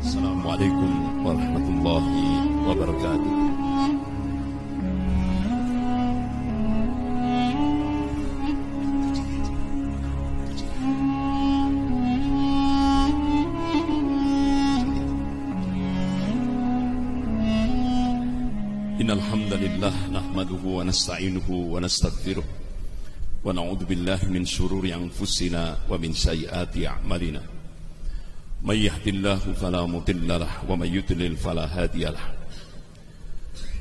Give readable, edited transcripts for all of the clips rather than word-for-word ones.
Assalamualaikum warahmatullahi wabarakatuh. Innal hamdalillah nahmaduhu wa nasta'inuhu wa nastaghfiruh wa na'udzu billahi min shururi anfusina wa min sayyiati a'malina. May yahdihillahu fala mudilla lahu wa may yudlil fala hadiya lahu.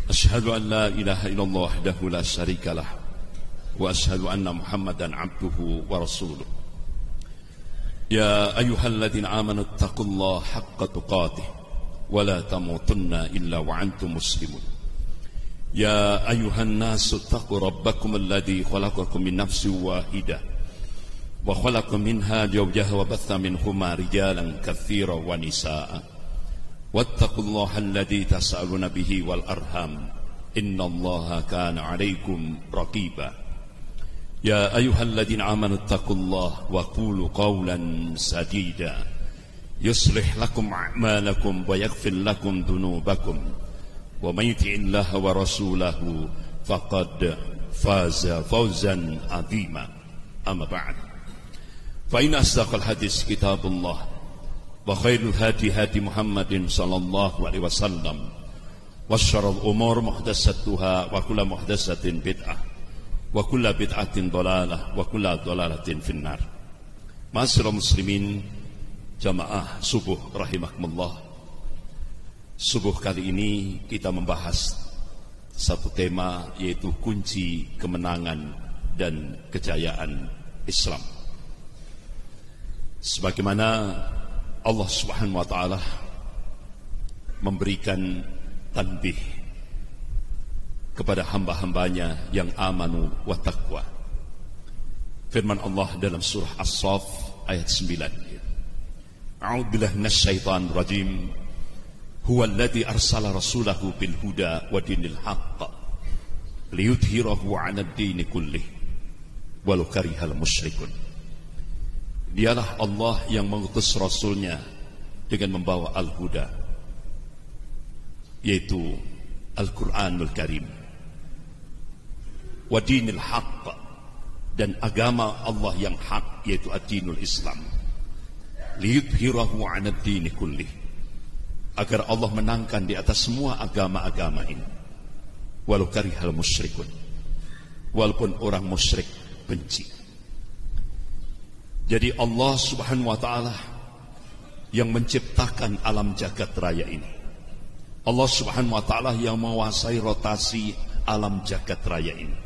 Asyhadu an la ilaha illallah wahdahu la syarika lahu wa asyhadu anna Muhammadan 'abduhu wa rasuluh. Ya ayyuhalladzina amanu taqullaha haqqa tuqatih wa la tamutunna illa wa antum muslimun. Ya ayyuhan nasu taqu rabbakum alladzi khalaqakum min nafsin wahidah wa khalaqa minha zawjaha wa batha minhuma rijalan katsiran wa nisaa'a wattaqullaha alladzi tas'aluna bihi wal arham innallaha kana 'alaikum raqiba. Ya ayyuhalladzina amanu taqullaha wa qulu qawlan sadida yuslih lakum a'malakum wa yaghfir lakum dhunubakum wa may yuti'illaha wa rasulahu faqad faza fawzan 'azima. Amma ba'd. Fa inna asdaqal hadis kitabullah wa khairul hadi hadi Muhammadin sallallahu alaihi wasallam wa syarrul umur muhdatsatuha wa kullu muhdatsatin bid'ah wa kullu bid'atin dhalalah wa kullu dhalalatin finnar. Ma'asyiral muslimin jamaah subuh rahimakumullah. Subuh kali ini kita membahas satu tema, yaitu kunci kemenangan dan kejayaan Islam. Sebagaimana Allah Subhanahu wa taala memberikan tanbih kepada hamba-hambanya yang amanu wa taqwa. Firman Allah dalam surah As-Saff ayat 9. A'udzubillahi minasyaitonir rajim. Huwa alladzi arsala rasulahu bil huda wa dinil haqq liyudhhirahu 'ala ad-dini kullih walau karihal musyrikun. Dialah Allah yang mengutus rasulnya dengan membawa al-huda, yaitu Al-Qur'anul Karim, wa dinil haqq, dan agama Allah yang hak, yaitu ad-dinul Islam, liyudhhirahu 'ala ad-dini kullih, agar Allah menangkan di atas semua agama-agama ini, walau karihal musyrikun, walaupun orang musyrik benci. Jadi Allah Subhanahu wa taala yang menciptakan alam jagat raya ini. Allah Subhanahu wa taala yang menguasai rotasi alam jagat raya ini,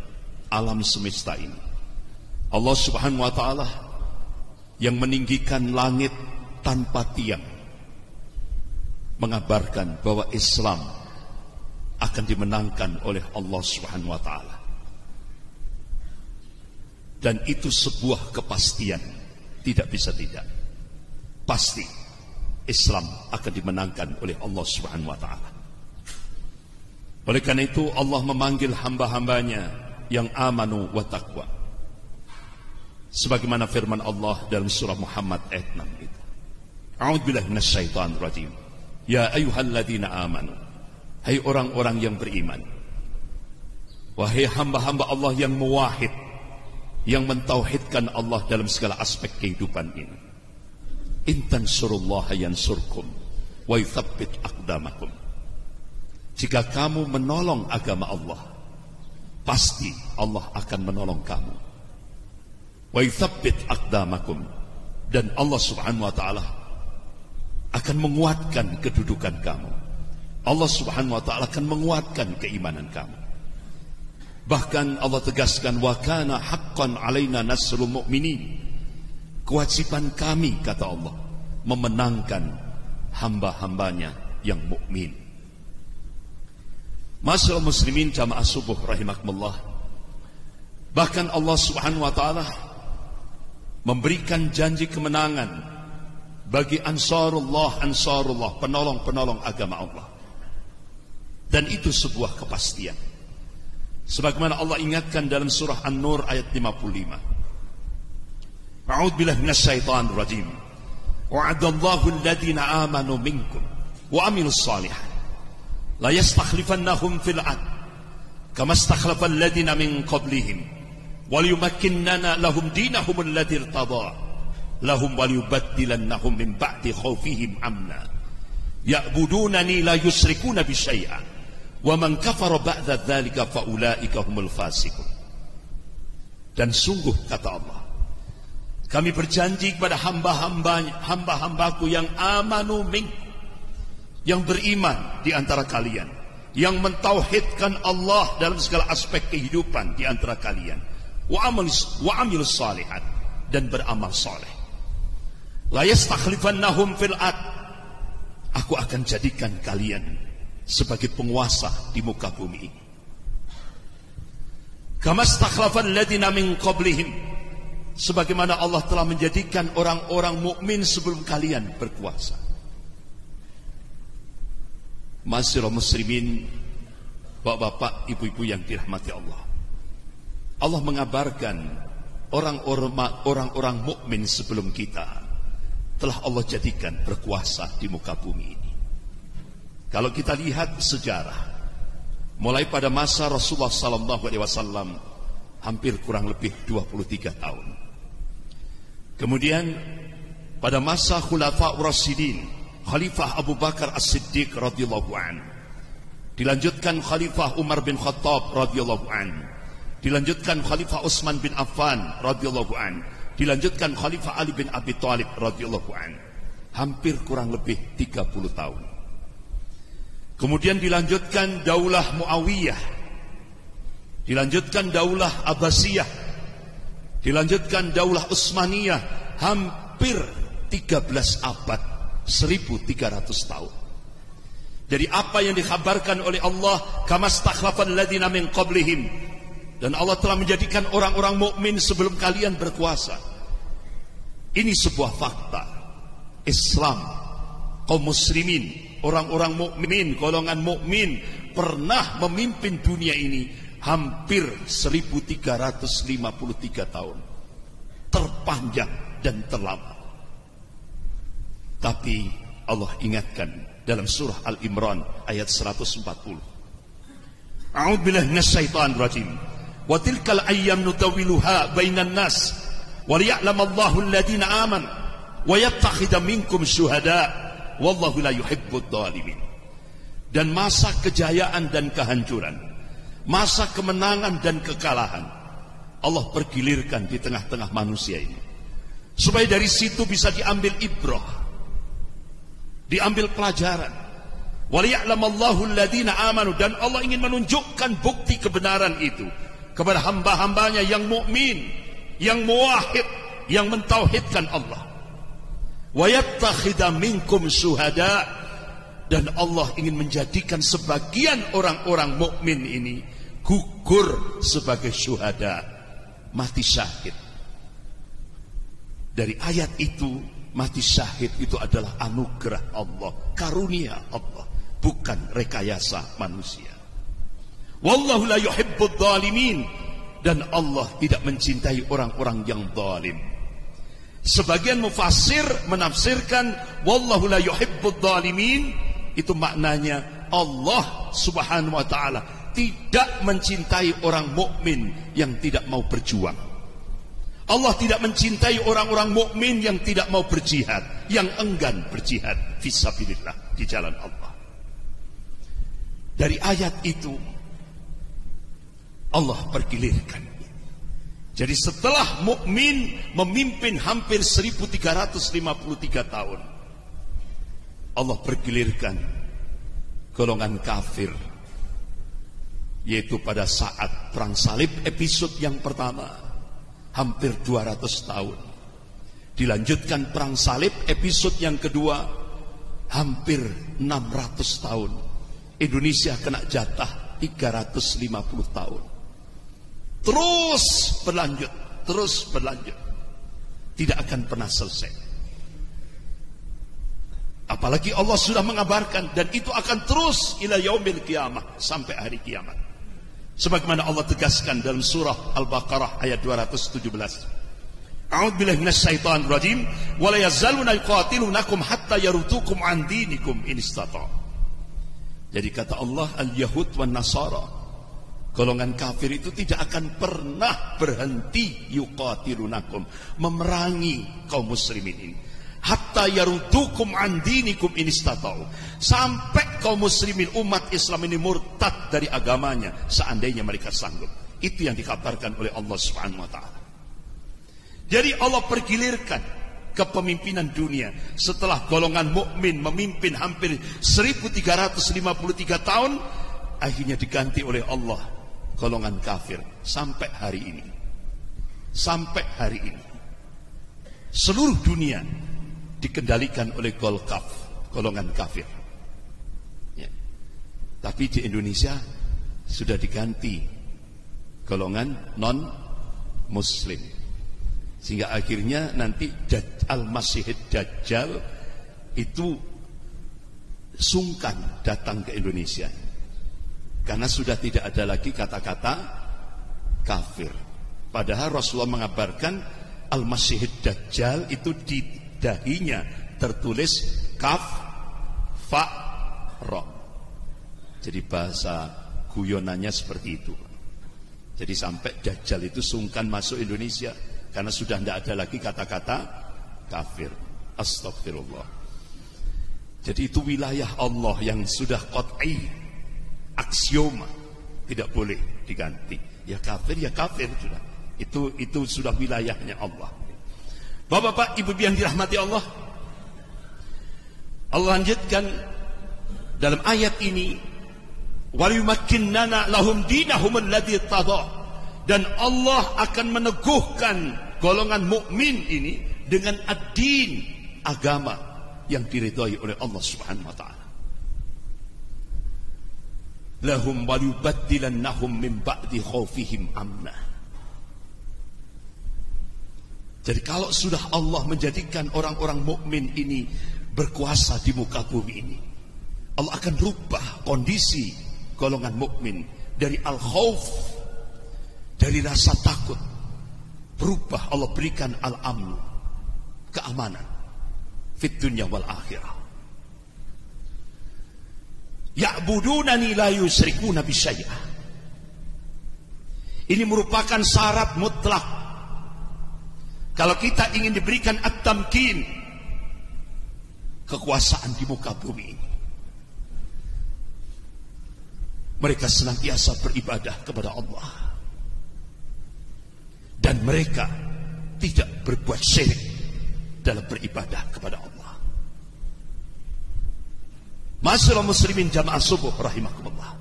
alam semesta ini. Allah Subhanahu wa taala yang meninggikan langit tanpa tiang, mengabarkan bahwa Islam akan dimenangkan oleh Allah Subhanahu wa taala. Dan itu sebuah kepastian, tidak bisa tidak. Pasti Islam akan dimenangkan oleh Allah Subhanahu wa taala. Oleh karena itu Allah memanggil hamba-hambanya yang amanu wa taqwa. Sebagaimana firman Allah dalam surah Muhammad ayat 6 itu. A'udzubillahi minasyaitonir rajim. Ya ayyuhalladzina amanu, hai orang-orang yang beriman, wahai hamba-hamba Allah yang muwahhid, yang mentauhidkan Allah dalam segala aspek kehidupan ini. In tansurullaha yansurkum wa yuthabbit aqdamakum. Jika kamu menolong agama Allah, pasti Allah akan menolong kamu. Wa yuthabbit aqdamakum, dan Allah Subhanahu wa taala akan menguatkan kedudukan kamu. Allah Subhanahu wa taala akan menguatkan keimanan kamu. Bahkan Allah tegaskan, wa kana haqqan alaina nasrul mu'minin. Kewajiban kami, kata Allah, memenangkan hamba-hambanya yang mukmin. Masyaallah muslimin jamaah subuh rahimakumullah. Bahkan Allah Subhanahu wa taala memberikan janji kemenangan bagi ansarullah, penolong-penolong agama Allah. Dan itu sebuah kepastian. Sebagaimana Allah ingatkan dalam surah An-Nur ayat 55. A'udzubillahi minasyaitonir rajim. wa'adallahu alladhina amanu minkum wa amilus shalihat la yastakhlifannahum fil ard kama istakhlafa alladhina min qablihim wa liyumakkinanna lahum dinahum alladhi irtada lahum wa liyubaddilannahum min ba'di khawfihim amna ya'budunani la yusyrikuna bi syai'a wa man kafara ba'da dzalika fa ulaika humul fasiqun. Dan sungguh kata Allah, kami berjanji kepada hamba-hambaku yang amanu minkum, yang beriman di antara kalian, yang mentauhidkan Allah dalam segala aspek kehidupan di antara kalian, wa amilus shalihat, dan beramal saleh. La yastakhlifannahum fil ard, aku akan jadikan kalian sebagai penguasa di muka bumi ini. Kama istakhlafal ladzina min qablihim, sebagaimana Allah telah menjadikan orang-orang mukmin sebelum kalian berkuasa. Ma'asyiral muslimin, bapak-bapak, ibu-ibu yang dirahmati Allah. Allah mengabarkan orang-orang mukmin sebelum kita telah Allah jadikan berkuasa di muka bumi ini. Kalau kita lihat sejarah, mulai pada masa Rasulullah SAW hampir kurang lebih 23 tahun. Kemudian pada masa Khulafa Rasyidin, Khalifah Abu Bakar As-Siddiq radhiyallahu anhu, dilanjutkan Khalifah Umar bin Khattab radhiyallahu anhu, dilanjutkan Khalifah Utsman bin Affan radhiyallahu anhu, dilanjutkan Khalifah Ali bin Abi Thalib radhiyallahu anhu. Hampir kurang lebih 30 tahun. Kemudian dilanjutkan Daulah Muawiyah, dilanjutkan Daulah Abbasiyah, dilanjutkan Daulah Utsmaniyah, hampir 13 abad, 1300 tahun. Jadi apa yang dikhabarkan oleh Allah, kama istakhlafal ladzina min qablihim, dan Allah telah menjadikan orang-orang mukmin sebelum kalian berkuasa. Ini sebuah fakta. Islam, kaum muslimin, orang-orang mukmin, golongan mukmin pernah memimpin dunia ini hampir 1353 tahun. Terpanjang dan terlama. Tapi Allah ingatkan dalam surah Al-Imran ayat 140. A'udzubillahi minasyaitonir rajim. Wa tilkal ayyam nutawiluha bainan nas wa liya'lamallahu alladhina amanu wa yattakhidha minkum syuhada wallahu la yuhibbud dhalimin. Dan masa kejayaan dan kehancuran, masa kemenangan dan kekalahan, Allah pergilirkan di tengah-tengah manusia ini, supaya dari situ bisa diambil ibrah, diambil pelajaran. Waliya'lamallahu alladhina amanu, dan Allah ingin menunjukkan bukti kebenaran itu kepada hamba-hambanya yang mukmin, yang muwahhid, yang mentauhidkan Allah. Wa yattakhidha minkum syuhada, dan Allah ingin menjadikan sebagian orang-orang mukmin ini gugur sebagai syuhada, mati syahid. Dari ayat itu, mati syahid itu adalah anugerah Allah, karunia Allah, bukan rekayasa manusia. Wallahu la yuhibbud dhalimin, dan Allah tidak mencintai orang-orang yang zalim. Sebagian mufassir menafsirkan wallahu la yuhibbud dhalimin, itu maknanya Allah Subhanahu wa taala tidak mencintai orang mukmin yang tidak mau berjuang. Allah tidak mencintai orang-orang mukmin yang tidak mau berjihad, yang enggan berjihad fisabilillah di jalan Allah. Dari ayat itu Allah pergilirkan. Jadi setelah mukmin memimpin hampir 1353 tahun, Allah pergilirkan golongan kafir, yaitu pada saat perang salib episode yang pertama, hampir 200 tahun. Dilanjutkan perang salib episode yang kedua, hampir 600 tahun. Indonesia kena jatah 350 tahun. Terus berlanjut, tidak akan pernah selesai. Apalagi Allah sudah mengabarkan, dan itu akan terus ila yaumil qiyamah, sampai hari kiamat. Sebagaimana Allah tegaskan dalam surah Al-Baqarah ayat 217. A'udzubillahi minasyaitonir rajim. Wa la yazaluna yuqatilunakum hatta yaruddukum an dinikum in istata'u. Jadi kata Allah, al-yahud wan nasara, golongan kafir itu tidak akan pernah berhenti yuqatilunakum, memerangi kaum muslimin ini. Hatta yaruddukum an dinikum in istata'u. Sampai kaum muslimin umat Islam ini murtad dari agamanya seandainya mereka sanggup. Itu yang dikabarkan oleh Allah Subhanahu wa taala. Jadi Allah pergilirkan kepemimpinan dunia setelah golongan mukmin memimpin hampir 1353 tahun, akhirnya diganti oleh Allah golongan kafir sampai hari ini. Sampai hari ini seluruh dunia dikendalikan oleh golongan kafir. Ya. Tapi di Indonesia sudah diganti golongan non muslim, sehingga akhirnya nanti Al-Masih Dajjal itu sungkan datang ke Indonesia karena sudah tidak ada lagi kata-kata kafir. Padahal Rasulullah mengabarkan Al-Masih Dajjal itu di dahinya tertulis kaf fa ra. Jadi bahasa guyonannya seperti itu. Jadi sampai Dajjal itu sungkan masuk Indonesia karena sudah tidak ada lagi kata-kata kafir. Astagfirullah. Jadi itu wilayah Allah yang sudah qat'i, aksioma, tidak boleh diganti. Ya kafir sudah. Itu sudah wilayahnya Allah. Bapak-bapak, ibu yang dirahmati Allah, Allah lanjutkan dalam ayat ini, وَلِيُمَكِّنَّنَا لَهُمْ دِينَهُمُ الَّذِي ارْتَضَىٰ, dan Allah akan meneguhkan golongan mukmin ini dengan ad-din, agama yang diridhai oleh Allah Subhanahu wa taala. Lahum وَلِيُبَدِّلَنَّهُمْ مِنْ بَعْدِ خَوْفِهِمْ أَمْنًا. Jadi kalau sudah Allah menjadikan orang-orang mukmin ini berkuasa di muka bumi ini, Allah akan rubah kondisi golongan mukmin dari al-khauf, dari rasa takut, berubah Allah berikan al-amn, keamanan fid dunya wal akhirah. Ya'budunani la yusyrikuna bi syai'ah. Ini merupakan syarat mutlak kalau kita ingin diberikan at-tamkin, kekuasaan di muka bumi ini. Mereka senantiasa beribadah kepada Allah, dan mereka tidak berbuat syirik dalam beribadah kepada Allah. Masyaallah muslimin jamaah subuh rahimakumullah.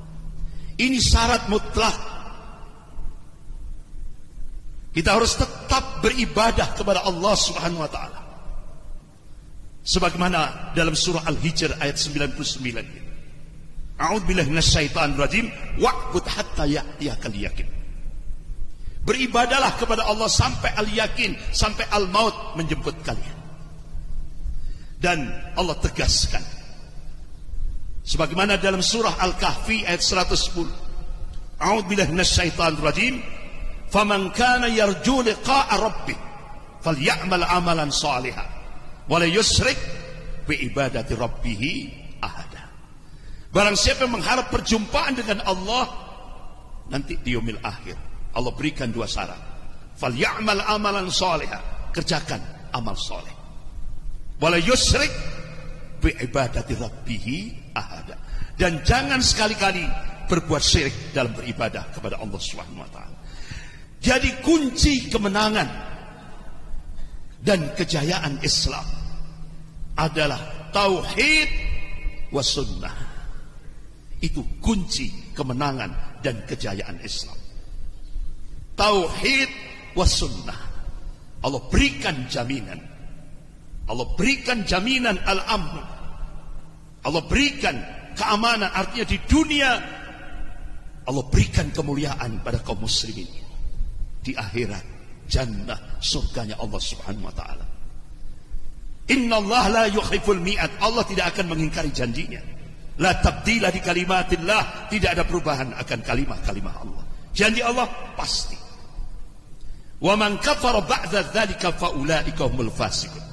Ini syarat mutlak. Kita harus tetap beribadah kepada Allah Subhanahu wa taala. Sebagaimana dalam surah Al-Hijr ayat 99. A'udzubillahi minasyaitonir rajim, wa'bud hatta ya'tiyakal yaqin. Beribadahlah kepada Allah sampai al-yakin, sampai al-maut menjemput kalian. Dan Allah tegaskan sebagaimana dalam surah Al-Kahfi ayat 110. A'udzubillahi minasyaitonir rajim, faman kana yarju liqa'a rabbih falyamal amalan shalihan wa la yusyrik bi ibadati rabbih ahada. Barang siapa yang mengharap perjumpaan dengan Allah nanti di yaumil akhir, Allah berikan dua syarat. Falyamal amalan shalihan, kerjakan amal saleh. Wa la yusyrik bi ibadati rabbih ahada. Dan jangan sekali-kali berbuat syirik dalam beribadah kepada Allah Subhanahu wa taala. Jadi kunci kemenangan dan kejayaan Islam adalah tauhid wa sunnah. Itu kunci kemenangan dan kejayaan Islam. Tauhid wa sunnah. Allah berikan jaminan. Allah berikan jaminan al-amn. Allah berikan keamanan, artinya di dunia Allah berikan kemuliaan pada kaum muslimin. Di akhirat jannah, surganya Allah Subhanahu wa taala. Innallaha la yukhliful mi'ad. Allah tidak akan mengingkari janjinya. La tabdila di kalimatillah, tidak ada perubahan akan kalimat-kalimat Allah. Janji Allah pasti. Wa man kafara ba'da dzalika fa ulaika humul fasiqun.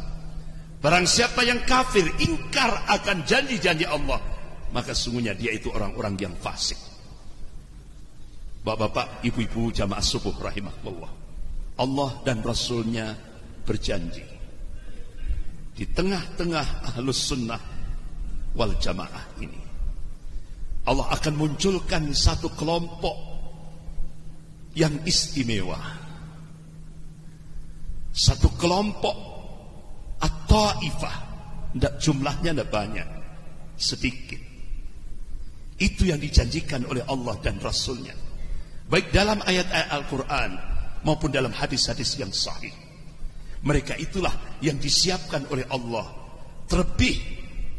Barang siapa yang kafir, ingkar akan janji-janji Allah, maka sungguhnya dia itu orang-orang yang fasik. Bapak-bapak, ibu-ibu jamaah subuh rahimahullah, Allah dan Rasulnya berjanji di tengah-tengah ahlus sunnah wal jamaah ini, Allah akan munculkan satu kelompok yang istimewa, satu kelompok at-taifah, jumlahnya tidak banyak, sedikit. Itu yang dijanjikan oleh Allah dan Rasulnya, baik dalam ayat-ayat Al-Quran maupun dalam hadis-hadis yang sahih. Mereka itulah yang disiapkan oleh Allah, terlebih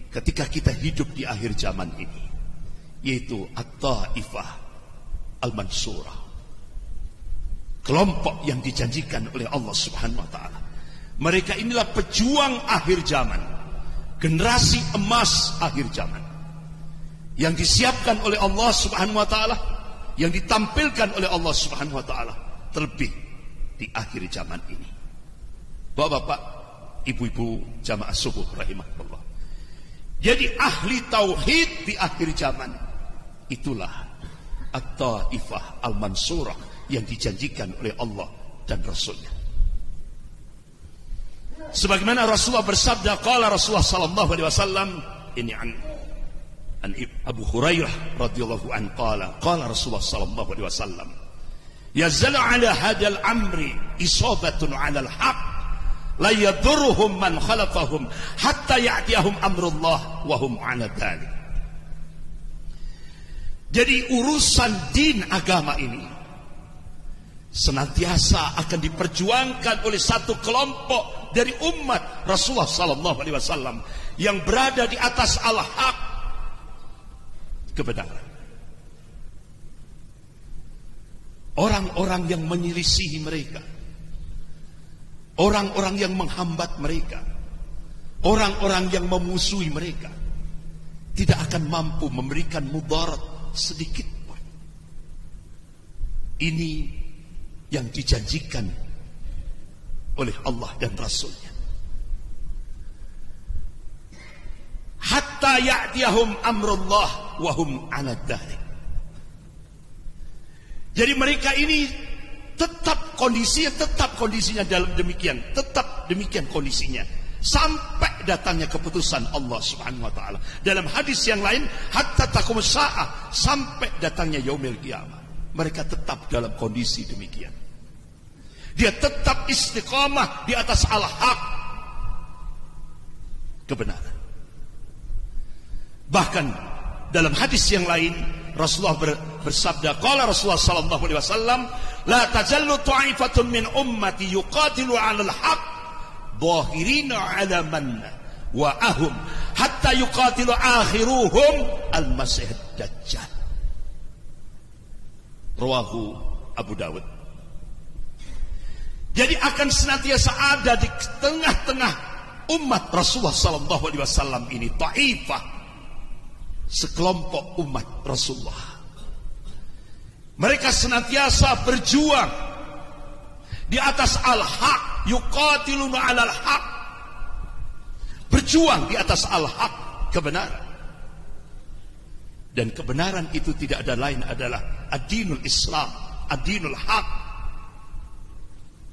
ketika kita hidup di akhir zaman ini, yaitu at-taifah al-mansurah, kelompok yang dijanjikan oleh Allah Subhanahu wa ta'ala. Mereka inilah pejuang akhir zaman, generasi emas akhir zaman, yang disiapkan oleh Allah Subhanahu wa ta'ala, yang ditampilkan oleh Allah Subhanahu wa ta'ala, terlebih di akhir zaman ini. Bapak-bapak, ibu-ibu jamaah subuh rahimahullah, jadi ahli tauhid di akhir zaman itulah at-taifah al-mansurah yang dijanjikan oleh Allah dan Rasulnya. Sebagaimana Rasulullah bersabda, qala Rasulullah sallallahu alaihi wasallam, ini an Abu Hurairah radhiyallahu an qala Rasulullah sallallahu alaihi wasallam, yazal ala hadal amri isabatun ala al-haq la yadurruhum man khalafahum hatta ya'tiyahum amrullah wa hum ala dzalik. Jadi urusan din agama ini senantiasa akan diperjuangkan oleh satu kelompok dari umat Rasulullah sallallahu alaihi wasallam yang berada di atas al-haq, kebenaran. Orang-orang yang menyelisihi mereka, orang-orang yang menghambat mereka, orang-orang yang memusuhi mereka, tidak akan mampu memberikan mudarat sedikit pun. Ini yang dijanjikan oleh Allah dan Rasulnya. Hatta ya'tiyahum amrullah wa hum 'ala dzalik. Jadi mereka ini tetap kondisinya dalam demikian, tetap demikian kondisinya sampai datangnya keputusan Allah Subhanahu wa taala. Dalam hadis yang lain, hatta taqumus saah, sampai datangnya yaumil qiyamah. Mereka tetap dalam kondisi demikian. Dia tetap istiqamah di atas al-haq, kebenaran. Bahkan dalam hadis yang lain Rasulullah bersabda, qala Rasulullah sallallahu alaihi wasallam, la tajallu ta'ifatun min ummati yuqatilu 'ala al-haq dhahirina 'ala man wa ahum hatta yuqatilu akhiruhum al-masih ad-dajjal. Rawahu Abu Dawud. Jadi akan senantiasa ada di tengah-tengah umat Rasulullah sallallahu alaihi wasallam ini taifah, sekelompok umat Rasulullah. Mereka senantiasa berjuang di atas al-haq, yuqatiluna 'alal haq, berjuang di atas al-haq, kebenaran. Dan kebenaran itu tidak ada lain adalah ad-dinul Islam, ad-dinul haq,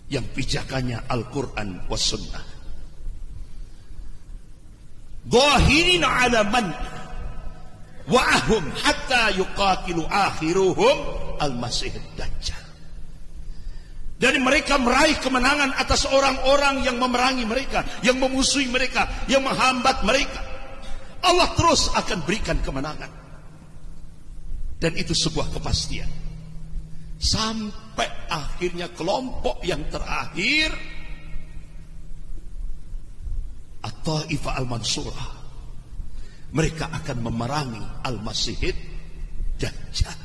yang pijakannya Al-Quran was sunnah. Dhahirin 'ala man wa'ahum hatta yuqatilu akhiruhum al-masih ad-dajjal. Dan mereka meraih kemenangan atas orang-orang yang memerangi mereka, yang memusuhi mereka, yang menghambat mereka. Allah terus akan berikan kemenangan. Dan itu sebuah kepastian. Sampai akhirnya kelompok yang terakhir, at-taifah al-mansurah, mereka akan memerangi al-masih ad-dajjal.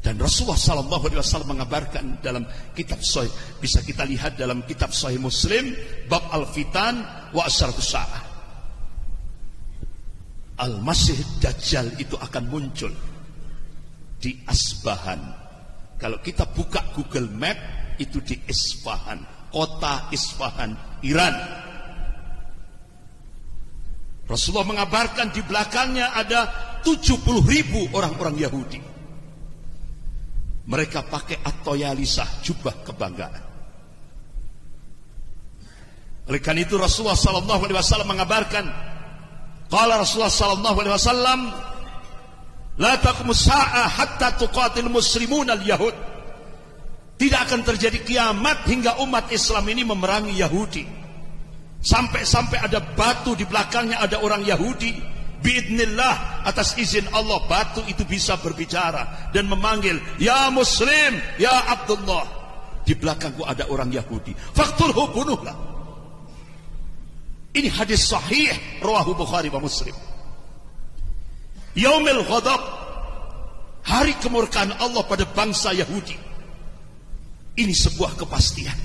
Dan Rasulullah sallallahu alaihi wasallam mengabarkan dalam kitab sahih, bisa kita lihat dalam kitab sahih Muslim, bab al-fitan wa asyaratus saah, al-masih ad-dajjal itu akan muncul di Asbahan Kalau kita buka Google Map, itu di Isfahan, kota Isfahan, Iran. Rasulullah mengabarkan di belakangnya ada 70.000 orang-orang Yahudi. Mereka pakai at-toyalisah, jubah kebanggaan. Oleh karena itu Rasulullah sallallahu alaihi wasallam mengabarkan, qala Rasulullah sallallahu alaihi wasallam, la taqumu sa'ah hatta tuqatil muslimun al-yahud. Tidak akan terjadi kiamat hingga umat Islam ini memerangi Yahudi. Sampai-sampai ada batu di belakangnya, ada orang Yahudi. Biidnillah, atas izin Allah, batu itu bisa berbicara dan memanggil, ya Muslim, ya Abdullah. Di belakangku ada orang Yahudi. Faqtulhu, bunuhlah. Ini hadis sahih, rawahu Bukhari wa Muslim. Yaumil Ghadab, hari kemurkaan Allah pada bangsa Yahudi. Ini sebuah kepastian.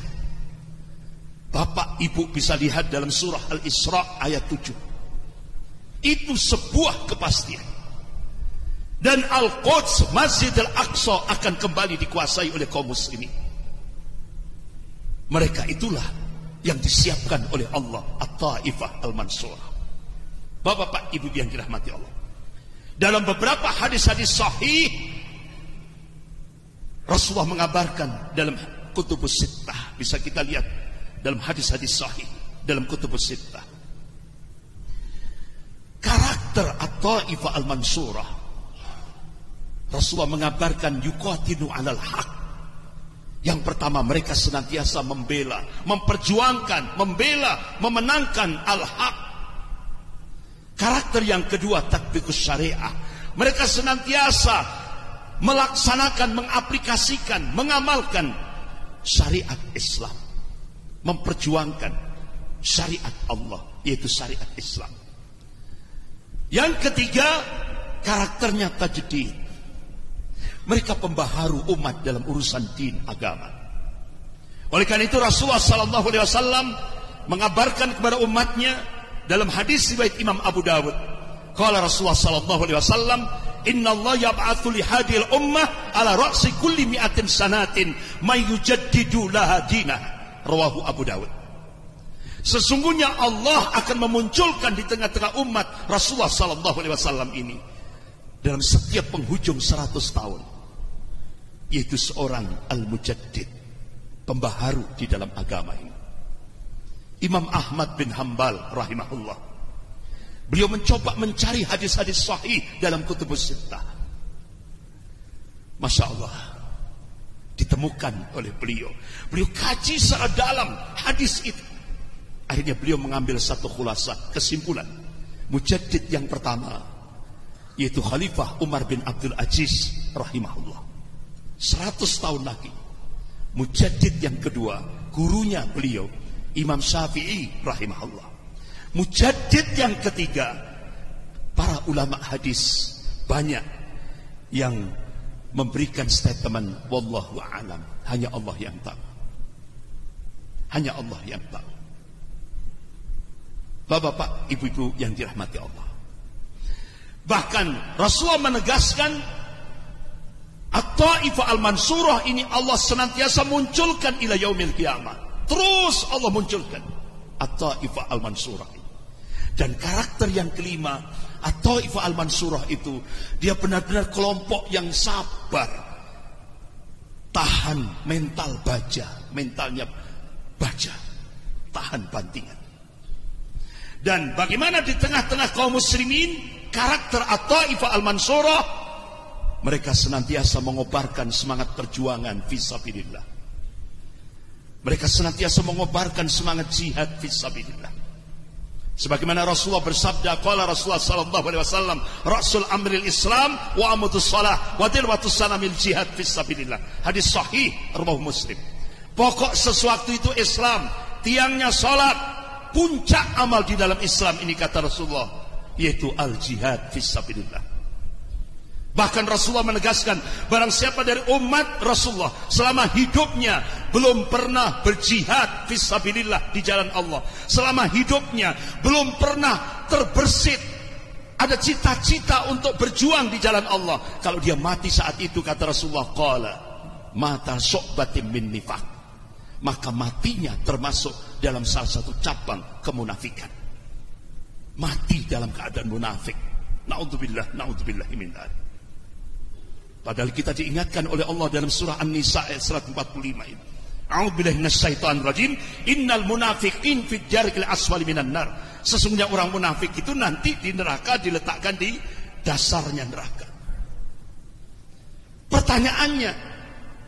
Bapak Ibu bisa lihat dalam surah Al-Isra ayat 7. Itu sebuah kepastian. Dan Al-Quds, Masjid Al-Aqsa akan kembali dikuasai oleh kaum muslimin. Mereka itulah yang disiapkan oleh Allah, At-Taifah Al-Mansurah. Bapak Ibu yang dirahmati Allah, dalam beberapa hadis-hadis sahih Rasulullah mengabarkan dalam Kutubus Sittah, bisa kita lihat dalam hadis-hadis sahih dalam Kutubus Sittah, karakter At-Taifah Al-Mansurah. Rasulullah mengabarkan yuqatilu 'alal haq. Yang pertama, mereka senantiasa membela, memperjuangkan, membela, memenangkan al-haq. Karakter yang kedua, tatbiqus syariah. Mereka senantiasa melaksanakan, mengaplikasikan, mengamalkan syariat Islam, memperjuangkan syariat Allah, yaitu syariat Islam. Yang ketiga, karakternya tajdid. Mereka pembaharu umat dalam urusan din agama. Oleh karena itu Rasulullah sallallahu alaihi wasallam mengabarkan kepada umatnya dalam hadis riwayat Imam Abu Dawud, qala Rasulullah sallallahu alaihi wasallam, inna Allah yab'atsu li hadhil ummah ala ra'si kulli mi'atin sanatin may yujaddidu laha dinah, rawahu Abu Dawud. Sesungguhnya Allah akan memunculkan di tengah-tengah umat Rasulullah sallallahu alaihi wasallam ini dalam setiap penghujung 100 tahun, yaitu seorang al-mujaddid, pembaharu di dalam agama ini. Imam Ahmad bin Hanbal rahimahullah, beliau mencoba mencari hadis-hadis sahih dalam Kutubus Sittah. Masya Allah, ditemukan oleh beliau. Beliau kaji secara dalam hadis itu. Akhirnya beliau mengambil satu khulasah, kesimpulan. Mujaddid yang pertama, yaitu Khalifah Umar bin Abdul Aziz rahimahullah, 100 tahun lagi. Mujaddid yang kedua, gurunya beliau Imam Syafi'i rahimahullah. Mujaddid yang ketiga, para ulama hadis banyak yang memberikan statement wallahu a'lam, hanya Allah yang tahu. Hanya Allah yang tahu. Bapak-bapak, ibu-ibu yang dirahmati Allah, bahkan Rasulullah menegaskan At-Taifah Al-Mansurah ini Allah senantiasa munculkan ila yaumil qiyamah. Terus Allah munculkan At-Taifah Al-Mansurah. Dan karakter yang kelima, At-Taifah Al-Mansurah itu, dia benar-benar kelompok yang sabar, tahan mental baja, mentalnya baja, tahan bantingan. Dan bagaimana di tengah-tengah kaum muslimin, karakter At-Taifah Al-Mansurah, mereka senantiasa mengobarkan semangat perjuangan fisabilillah. Mereka senantiasa mengobarkan semangat jihad fisabilillah. Sebagaimana Rasulullah bersabda, qala Rasulullah sallallahu alaihi wasallam, rasul amril Islam wa amutus shalah wa dirwatus sanamil jihad fisabilillah. Hadis sahih riwayat Muslim. Pokok sesuatu itu Islam, tiangnya salat, puncak amal di dalam Islam ini, kata Rasulullah, yaitu al-jihad fisabilillah. Bahkan Rasulullah menegaskan, barang siapa dari umat Rasulullah selama hidupnya belum pernah berjihad fisabilillah di jalan Allah, selama hidupnya belum pernah terbersit ada cita-cita untuk berjuang di jalan Allah, kalau dia mati saat itu, kata Rasulullah, qala mata syu'batin min nifaq, maka matinya termasuk dalam salah satu cabang kemunafikan. Mati dalam keadaan munafik. Na'udzubillah, na'udzubillah min dzalik. Padahal kita diingatkan oleh Allah dalam surah An-Nisa ayat 145 ini. A'udzubillahi minasyaitonir rajim. Innal munafiqin fid darkil asfali minan nar. Sesungguhnya orang munafik itu nanti di neraka, diletakkan di dasarnya neraka. Pertanyaannya,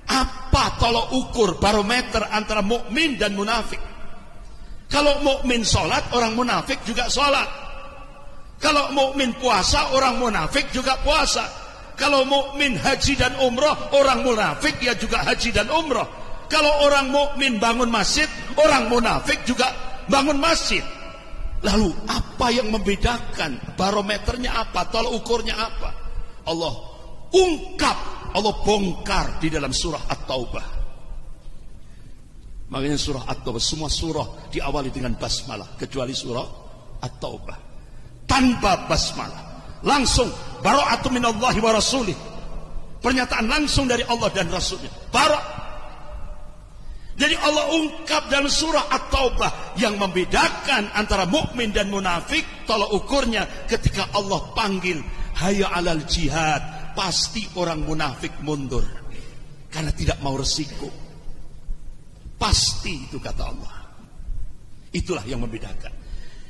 apa tolok ukur barometer antara mukmin dan munafik? Kalau mukmin sholat, orang munafik juga sholat. Kalau mukmin puasa, orang munafik juga puasa. Kalau mukmin haji dan umroh, orang munafik ya juga haji dan umroh. Kalau orang mukmin bangun masjid, orang munafik juga bangun masjid. Lalu apa yang membedakan? Barometernya apa? Tolak ukurnya apa? Allah ungkap, Allah bongkar di dalam surah At-Taubah. Makanya surah At-Taubah, semua surah diawali dengan basmalah kecuali surah At-Taubah. Tanpa basmalah, langsung bara'atu minallahi wa rasulih. Pernyataan langsung dari Allah dan Rasulnya. Jadi Allah ungkap dalam surah At-Taubah yang membedakan antara mukmin dan munafik. Tolak ukurnya ketika Allah panggil hayya 'alal jihad, pasti orang munafik mundur karena tidak mau resiko. Pasti itu kata Allah. Itulah yang membedakan.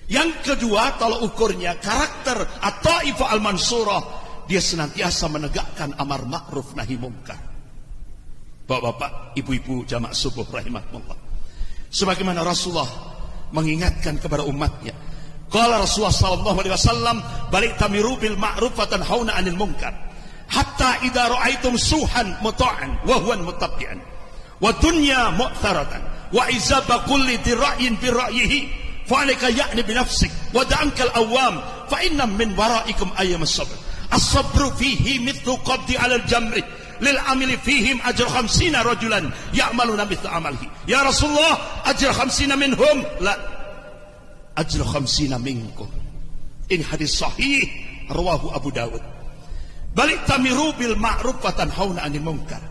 Yang kedua, tolak ukurnya karakter At-Taifah Al-Mansurah, dia senantiasa menegakkan amar ma'ruf nahi munkar. Bapak-bapak, ibu-ibu jamaah subuh rahimahullah. Sebagaimana Rasulullah mengingatkan kepada umatnya. Qala Rasulullah sallallahu alaihi wasallam, balik tamiru bil ma'ruf wa tanhauna 'anil munkar. Hatta idza ra'aitum suhan muta'an wa huwa mutabbi'an wa dunya mu'tharatan wa izaba kulli dira'in bi ra'yihi fa alayka ya'ni bi nafsik wa da'ankal awam fa inna min wara'ikum ayyam as-sabr. As-sabru fihi mithlu qabdi 'ala al-jamri lil amili fihim ajr 50 rajulan ya'maluna mithla amalihi. Ya Rasulullah, ajr 50 minhum, la, ajr 50 minkum. Ini hadis sahih rawahu Abu Dawud. Balik tamiru bil ma'ruf wa tanhauna 'anil munkar.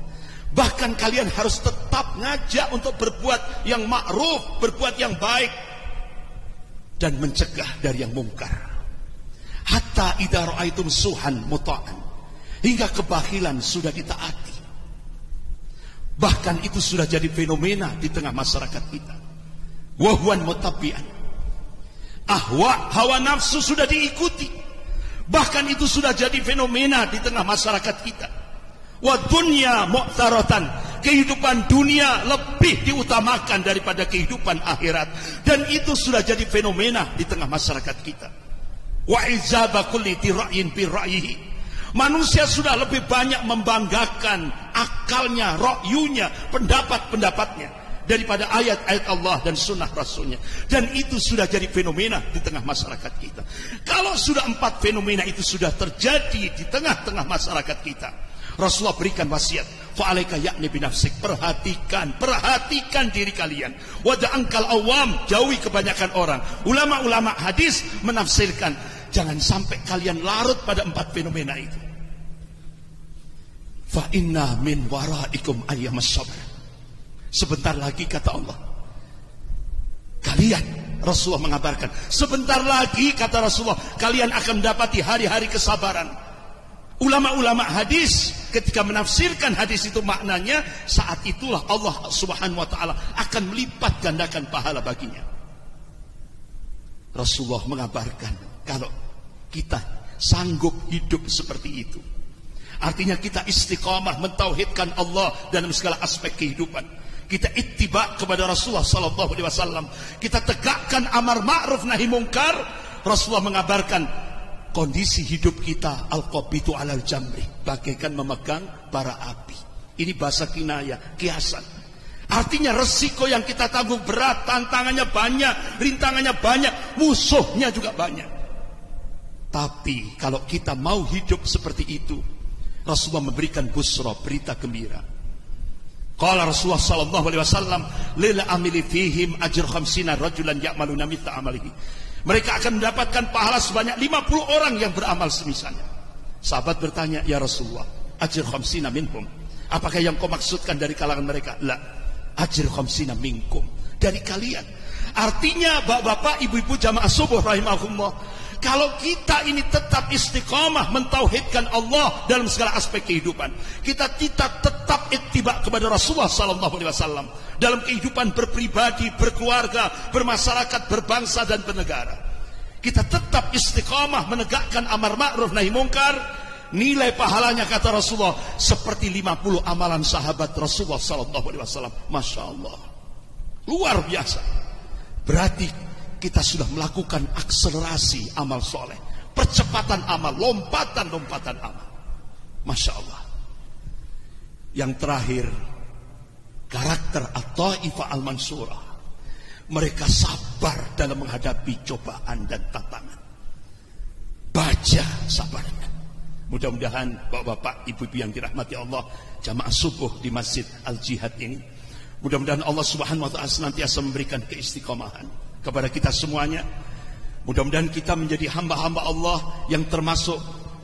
Bahkan kalian harus tetap ngajak untuk berbuat yang ma'ruf, berbuat yang baik dan mencegah dari yang mungkar. Hatta idza ra'aitum suhan muta'an, hingga kebakilan sudah ditaati. Bahkan itu sudah jadi fenomena di tengah masyarakat kita. Wahwan mutabbi'an, hawa nafsu sudah diikuti. Bahkan itu sudah jadi fenomena di tengah masyarakat kita. Wa dunya mu'taratan, kehidupan dunia lebih diutamakan daripada kehidupan akhirat, dan itu sudah jadi fenomena di tengah masyarakat kita. Wa izaba kulli tira'in bi ra'yihi, manusia sudah lebih banyak membanggakan akalnya, ra'yunya, pendapat-pendapatnya daripada ayat-ayat Allah dan sunnah Rasulnya. Dan itu sudah jadi fenomena di tengah masyarakat kita. Kalau sudah 4 fenomena itu sudah terjadi di tengah-tengah masyarakat kita, Rasulullah berikan wasiat, fa'alaika ya'ni binafsik, perhatikan diri kalian. Wada'ankal awam, jauhi kebanyakan orang. Ulama-ulama hadis menafsirkan, jangan sampai kalian larut pada 4 fenomena itu. Fa inna min waraikum ayyamas sabr. Sebentar lagi kata Allah, kalian, Rasulullah mengabarkan, sebentar lagi kata Rasulullah, kalian akan mendapati hari-hari kesabaran. Ulama-ulama hadis ketika menafsirkan hadis itu maknanya saat itulah Allah Subhanahu wa taala akan melipat gandakan pahala baginya. Rasulullah mengabarkan kalau kita sanggup hidup seperti itu, artinya kita istiqamah mentauhidkan Allah dalam segala aspek kehidupan. Kita ittiba kepada Rasulullah sallallahu alaihi wasallam, kita tegakkan amar ma'ruf nahi munkar. Rasulullah mengabarkan kondisi hidup kita al-qabitu alal jamri, bagaikan memegang bara api. Ini bahasa kinayah, kiasan. Artinya resiko yang kita tanggung berat, tantangannya banyak, rintangannya banyak, musuhnya juga banyak. Tapi kalau kita mau hidup seperti itu, Rasulullah memberikan busra, berita gembira. Qala Rasulullah sallallahu alaihi wasallam, lil amili fihim ajr 50 rajulan ya'maluna mithla amalihi. Mereka akan mendapatkan pahala sebanyak 50 orang yang beramal semisalnya. Sahabat bertanya, ya Rasulullah, ajr 50 minhum, Apakah yang kau maksudkan dari kalangan mereka? La, ajr khamsina minkum, dari kalian. Artinya bapak-bapak, ibu-ibu jamaah subuh rahimahumullah, kalau kita ini tetap istiqamah mentauhidkan Allah dalam segala aspek kehidupan, kita tetap ittiba kepada Rasulullah sallallahu alaihi wasallam dalam kehidupan berpribadi, berkeluarga, bermasyarakat, berbangsa dan bernegara. Kita tetap istiqamah menegakkan amar ma'ruf nahi mungkar, nilai pahalanya kata Rasulullah seperti 50 amalan sahabat Rasulullah sallallahu alaihi wasallam. Masya Allah, luar biasa. Berarti kita sudah melakukan akselerasi amal soleh, percepatan amal, lompatan amal. Masya Allah. Yang terakhir, karakter At-Taifah Al-Mansurah. Mereka sabar dalam menghadapi cobaan dan tantangan. Baja sabarnya. Mudah-mudahan bapak-bapak, ibu-ibu yang dirahmati Allah, jamaah subuh di Masjid Al-Jihad ini, mudah-mudahan Allah Subhanahu wa taala senantiasa memberikan keistiqomahan kepada kita semuanya. Mudah-mudahan kita menjadi hamba-hamba Allah yang termasuk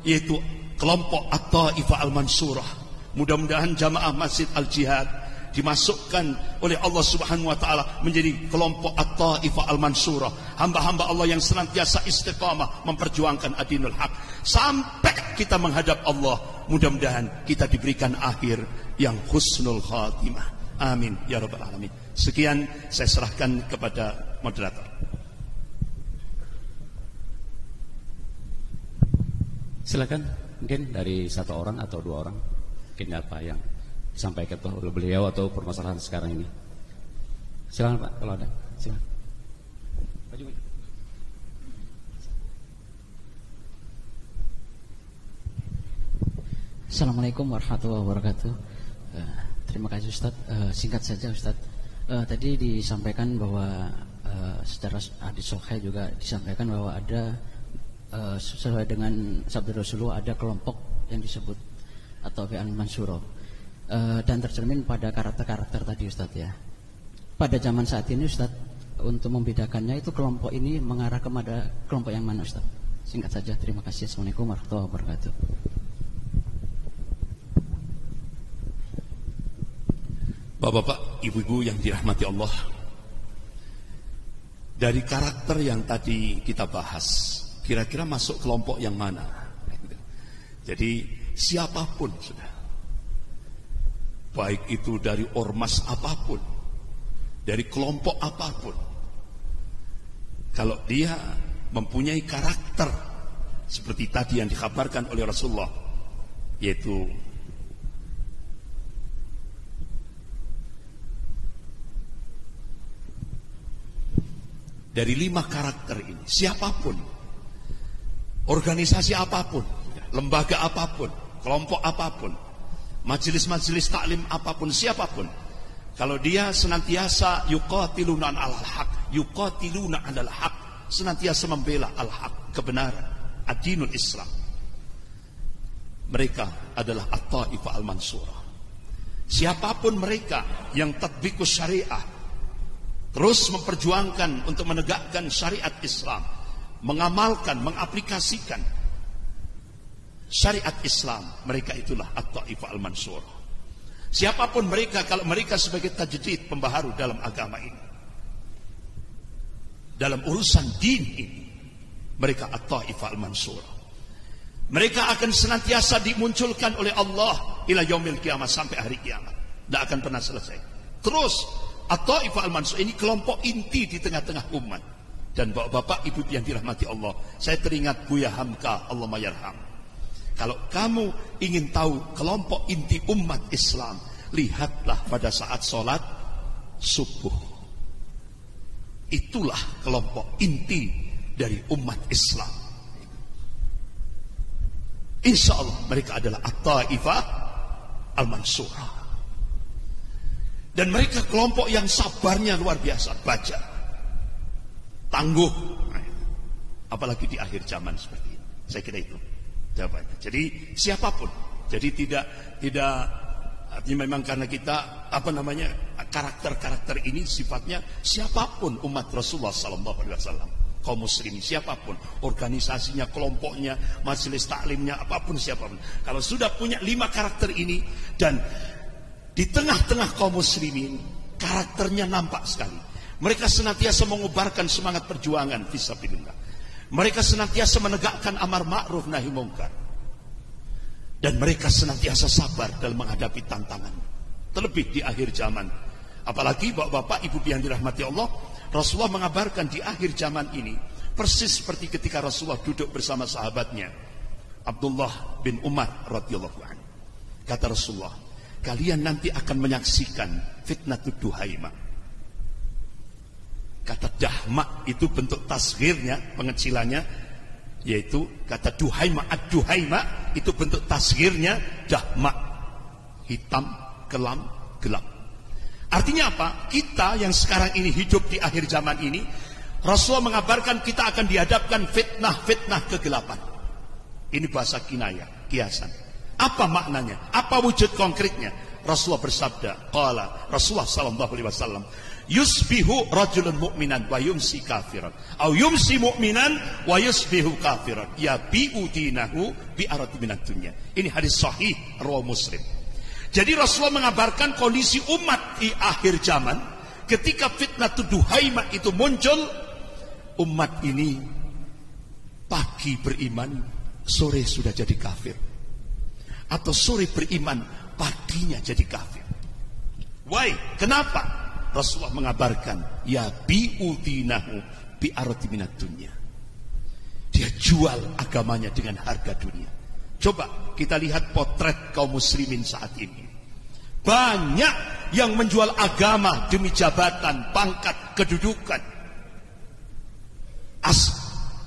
yaitu kelompok At-Taifah Al-Mansurah. Mudah-mudahan jamaah Masjid Al-Jihad dimasukkan oleh Allah Subhanahu wa taala menjadi kelompok At-Taifah Al-Mansurah, hamba-hamba Allah yang senantiasa istiqamah memperjuangkan adinul haq sampai kita menghadap Allah. Mudah-mudahan kita diberikan akhir yang husnul khatimah. Amin ya rabbal alamin. Sekian saya serahkan kepada moderator. Silakan, mungkin dari satu orang atau dua orang, mungkin apa yang disampaikan oleh beliau atau permasalahan sekarang ini. Silakan Pak, kalau ada. Silakan. Assalamualaikum warahmatullahi wabarakatuh. Terima kasih Ustaz. Singkat saja Ustaz. Tadi disampaikan bahwa secara hadis sahih juga disampaikan bahwa ada sesuai dengan sabda Rasulullah ada kelompok yang disebut atau Al-Mansurah, dan tercermin pada karakter-karakter tadi Ustaz ya. Pada zaman saat ini Ustaz, untuk membedakannya itu kelompok ini mengarah kepada kelompok yang mana Ustaz? Singkat saja. Terima kasih. Assalamualaikum warahmatullahi wabarakatuh. Bapak-bapak, ibu-ibu yang dirahmati Allah, dari karakter yang tadi kita bahas, kira-kira masuk kelompok yang mana? Jadi siapapun sudah, baik itu dari ormas apapun, dari kelompok apapun, kalau dia mempunyai karakter seperti tadi yang dikabarkan oleh Rasulullah, yaitu dari 5 karakter ini, siapapun, organisasi apapun, lembaga apapun, kelompok apapun, majelis-majelis taklim apapun, siapapun, kalau dia senantiasa yuqatiluna alal haq, yuqatiluna alal haq, senantiasa membela al-haq, kebenaran, ad-dinul Islam, mereka adalah At-Taifah Al-Mansurah. Siapapun mereka yang tatbiqus syariah, terus memperjuangkan untuk menegakkan syariat Islam, mengamalkan, mengaplikasikan syariat Islam, mereka itulah At-Taifah Al-Mansurah. Siapapun mereka, kalau mereka sebagai tajdid, pembaharu dalam agama ini, dalam urusan din ini, mereka At-Taifah Al-Mansurah. Mereka akan senantiasa dimunculkan oleh Allah ila yaumil kiamat, sampai hari kiamat, tidak akan pernah selesai. Terus At-Taifah Al-Mansurah ini kelompok inti di tengah-tengah umat. Dan bapak-bapak, ibu yang dirahmati Allah, saya teringat Buya Hamka, Allahumma yarham. Kalau kamu ingin tahu kelompok inti umat Islam, lihatlah pada saat sholat subuh. Itulah kelompok inti dari umat Islam. Insya Allah mereka adalah At-Taifah Al-Mansurah. Dan mereka kelompok yang sabarnya luar biasa, baja, tangguh, apalagi di akhir zaman seperti ini. Saya kira itu jawabannya. Jadi siapapun, jadi tidak artinya memang karena kita karakter-karakter ini sifatnya siapapun umat Rasulullah sallallahu alaihi wasallam, kaum muslimin siapapun, organisasinya, kelompoknya, majelis taklimnya, apapun siapapun, kalau sudah punya 5 karakter ini dan Di tengah-tengah kaum muslimin, karakternya nampak sekali. Mereka senantiasa mengubarkan semangat perjuangan fisabilillah. Mereka senantiasa menegakkan amar ma'ruf nahi mungkar. Dan mereka senantiasa sabar dalam menghadapi tantangan. Terlebih di akhir zaman. Apalagi bapak-bapak, ibu yang dirahmati Allah, Rasulullah mengabarkan di akhir zaman ini, persis seperti ketika Rasulullah duduk bersama sahabatnya, Abdullah bin Umar radhiyallahu anhu. Kata Rasulullah, kalian nanti akan menyaksikan fitnatud duhaima. Kata dahma itu bentuk tasghirnya, pengecilannya, yaitu kata duhaima. Ad-duhaima itu bentuk tasghirnya dahma, hitam, kelam, gelap. Artinya apa? Kita yang sekarang ini hidup di akhir zaman ini, Rasulullah mengabarkan kita akan dihadapkan fitnah-fitnah kegelapan. Ini bahasa kinayah, kiasan. Apa maknanya? Apa wujud konkretnya? Rasulullah bersabda, qala Rasulullah sallallahu alaihi wasallam, yusbihu rajulun mu'minan wa yumsi kafiran, au yumsi mu'minan wa yusbihu kafiran, yabi'u dinahu bi arati minad dunya. Ini hadis sahih riwayat Muslim. Jadi Rasulullah mengabarkan kondisi umat di akhir zaman ketika fitnah duhaimah itu muncul. Umat ini pagi beriman, sore sudah jadi kafir, atau sore beriman, paginya jadi kafir. Why? Kenapa? Rasulullah mengabarkan, ya bi'udinahu bi'arati minat dunia. Dia jual agamanya dengan harga dunia. Coba kita lihat potret kaum muslimin saat ini. Banyak yang menjual agama demi jabatan, pangkat, kedudukan,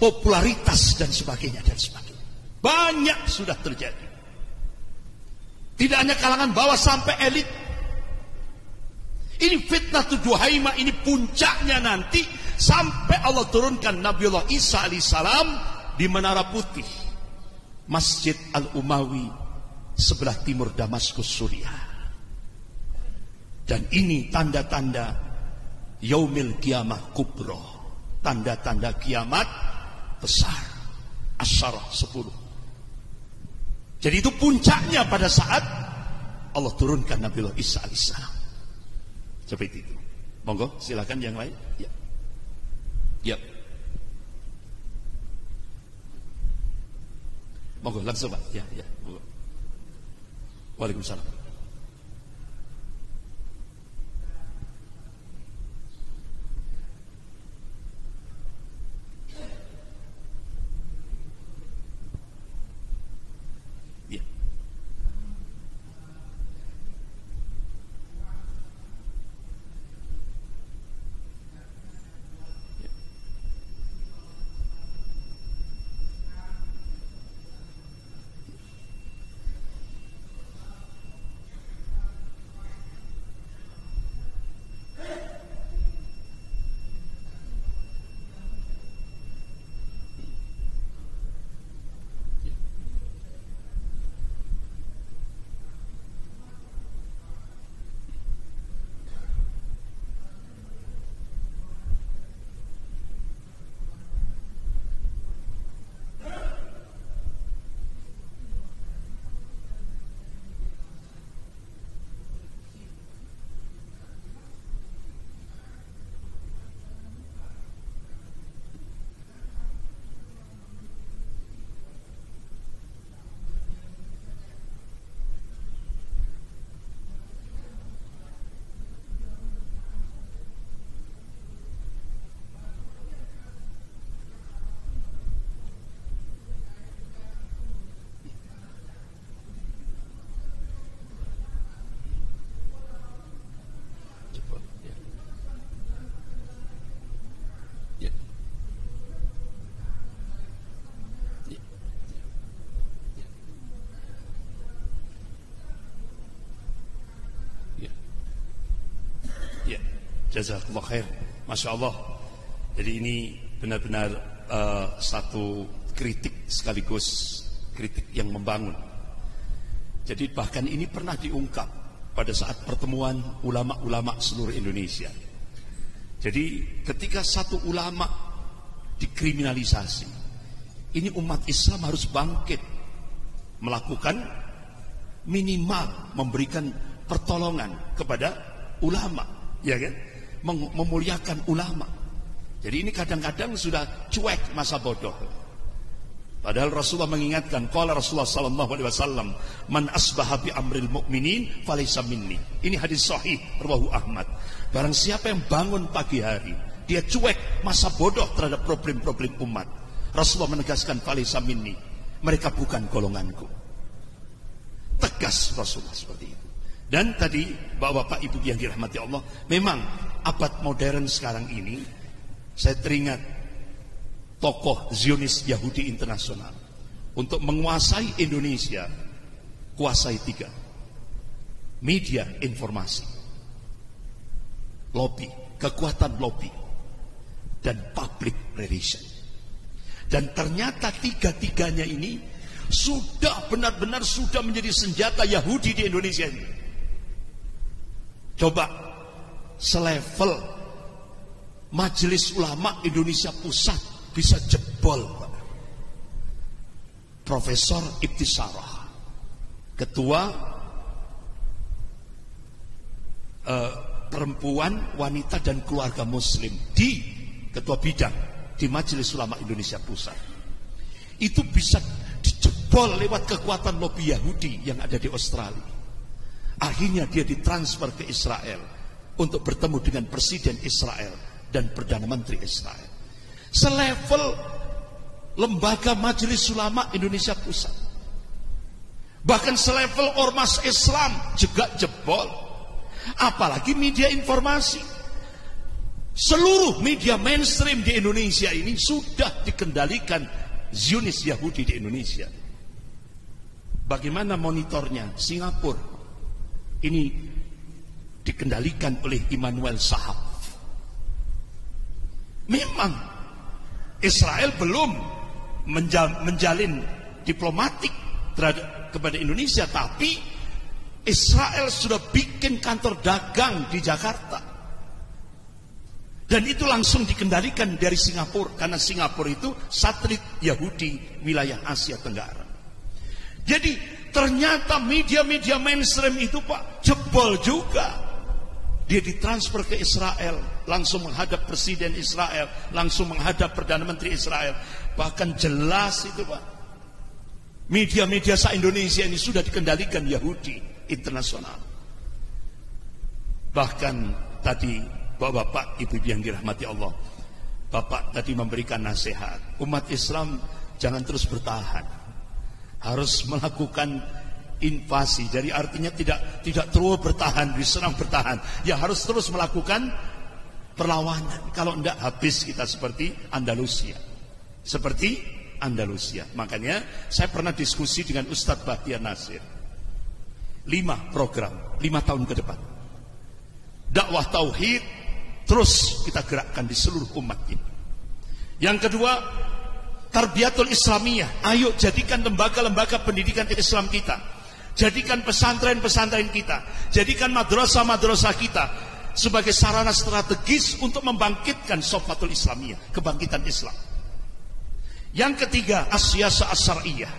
popularitas dan sebagainya dan sebagainya. Banyak sudah terjadi. Tidak hanya kalangan bawah sampai elit. Ini fitnah duhaimah, ini puncaknya nanti sampai Allah turunkan Nabiullah Isa alaihissalam di Menara Putih, Masjid Al-Umawi sebelah timur Damaskus, Suriah. Dan ini tanda-tanda Yaumil Qiyamah Kubro, tanda-tanda kiamat besar, Asyarah 10. Jadi itu puncaknya pada saat Allah turunkan Nabiullah Isa alaihissalam. Seperti itu. Monggo, silakan yang lain. Ya. Ya. Monggo langsung Pak. Ya, ya. Monggo. Waalaikumsalam. Jazakallah khair. Masya Allah. Jadi ini benar-benar satu kritik sekaligus kritik yang membangun. Jadi bahkan ini pernah diungkap pada saat pertemuan ulama-ulama seluruh Indonesia. Jadi ketika satu ulama dikriminalisasi, ini umat Islam harus bangkit, melakukan minimal memberikan pertolongan kepada ulama, ya kan? Memuliakan ulama. Jadi ini kadang-kadang sudah cuek masa bodoh. Padahal Rasulullah mengingatkan, qala Rasulullah sallallahu alaihi wasallam, man asbaha bi amril mu'minin falaysa minni. Ini hadis sahih rawahu Ahmad. Barang siapa yang bangun pagi hari, dia cuek masa bodoh terhadap problem-problem umat, Rasulullah menegaskan falaysa minni, mereka bukan golonganku. Tegas Rasulullah seperti itu. Dan tadi Bapak-bapak Ibu yang dirahmati Allah, memang abad modern sekarang ini saya teringat tokoh Zionis Yahudi internasional untuk menguasai Indonesia, kuasai 3: media informasi, lobby, kekuatan lobby, dan public relation. Dan ternyata 3-tiganya ini sudah benar-benar sudah menjadi senjata Yahudi di Indonesia ini. Coba selevel Majelis Ulama Indonesia Pusat bisa jebol. Profesor Ibtisarah, ketua perempuan, wanita dan keluarga muslim, di ketua bidang di Majelis Ulama Indonesia Pusat, itu bisa dijebol lewat kekuatan lobby Yahudi yang ada di Australia. Akhirnya dia ditransfer ke Israel untuk bertemu dengan Presiden Israel dan Perdana Menteri Israel. Selevel lembaga Majelis Ulama Indonesia Pusat, bahkan selevel ormas Islam juga jebol. Apalagi media informasi. Seluruh media mainstream di Indonesia ini sudah dikendalikan Zionis Yahudi di Indonesia. Bagaimana monitornya? Singapura ini dikendalikan oleh Immanuel Sahab. Memang Israel belum menjalin diplomatik kepada Indonesia, tapi Israel sudah bikin kantor dagang di Jakarta, dan itu langsung dikendalikan dari Singapura, karena Singapura itu satelit Yahudi wilayah Asia Tenggara. Jadi ternyata media-media mainstream itu Pak jebol juga. Dia ditransfer ke Israel, langsung menghadap Presiden Israel, langsung menghadap Perdana Menteri Israel. Bahkan jelas itu Pak, media-media se-Indonesia ini sudah dikendalikan Yahudi internasional. Bahkan tadi Bapak Ibu yang dirahmati Allah, Bapak tadi memberikan nasihat, umat Islam jangan terus bertahan, harus melakukan invasi. Jadi artinya tidak terus bertahan, diserang bertahan, ya harus terus melakukan perlawanan. Kalau tidak habis kita seperti Andalusia. Makanya saya pernah diskusi dengan Ustadz Bahtiar Nasir, 5 program 5 tahun ke depan, dakwah tauhid terus kita gerakkan di seluruh umat ini. Yang kedua, Tarbiyatul Islamiyah. Ayo jadikan lembaga-lembaga pendidikan Islam kita, jadikan pesantren-pesantren kita, jadikan madrasah-madrasah kita sebagai sarana strategis untuk membangkitkan sofatul Islamiyah, kebangkitan Islam. Yang ketiga, as-siyasah as-syar'iyyah.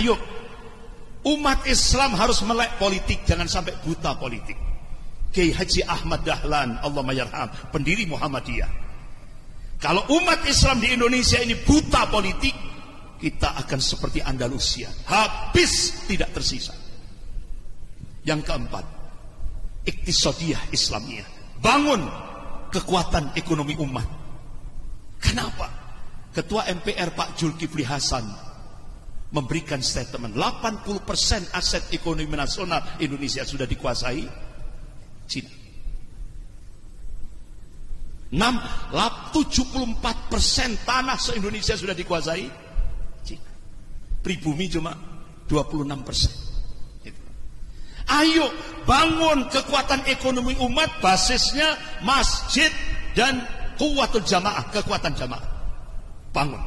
Ayo, umat Islam harus melek politik, jangan sampai buta politik. Kiai Haji Ahmad Dahlan, Allahumma yarham, pendiri Muhammadiyah. Kalau umat Islam di Indonesia ini buta politik, kita akan seperti Andalusia, habis tidak tersisa. Yang keempat, iktisadiyah Islamiyah. Bangun kekuatan ekonomi umat. Kenapa? Ketua MPR Pak Zulkifli Hasan memberikan statement, 80% aset ekonomi nasional Indonesia sudah dikuasai Cina. 74% tanah se-Indonesia sudah dikuasai Cina. Pribumi cuma 26%. Ayo bangun kekuatan ekonomi umat, basisnya masjid dan kuwatul jamaah, kekuatan jamaah. Bangun.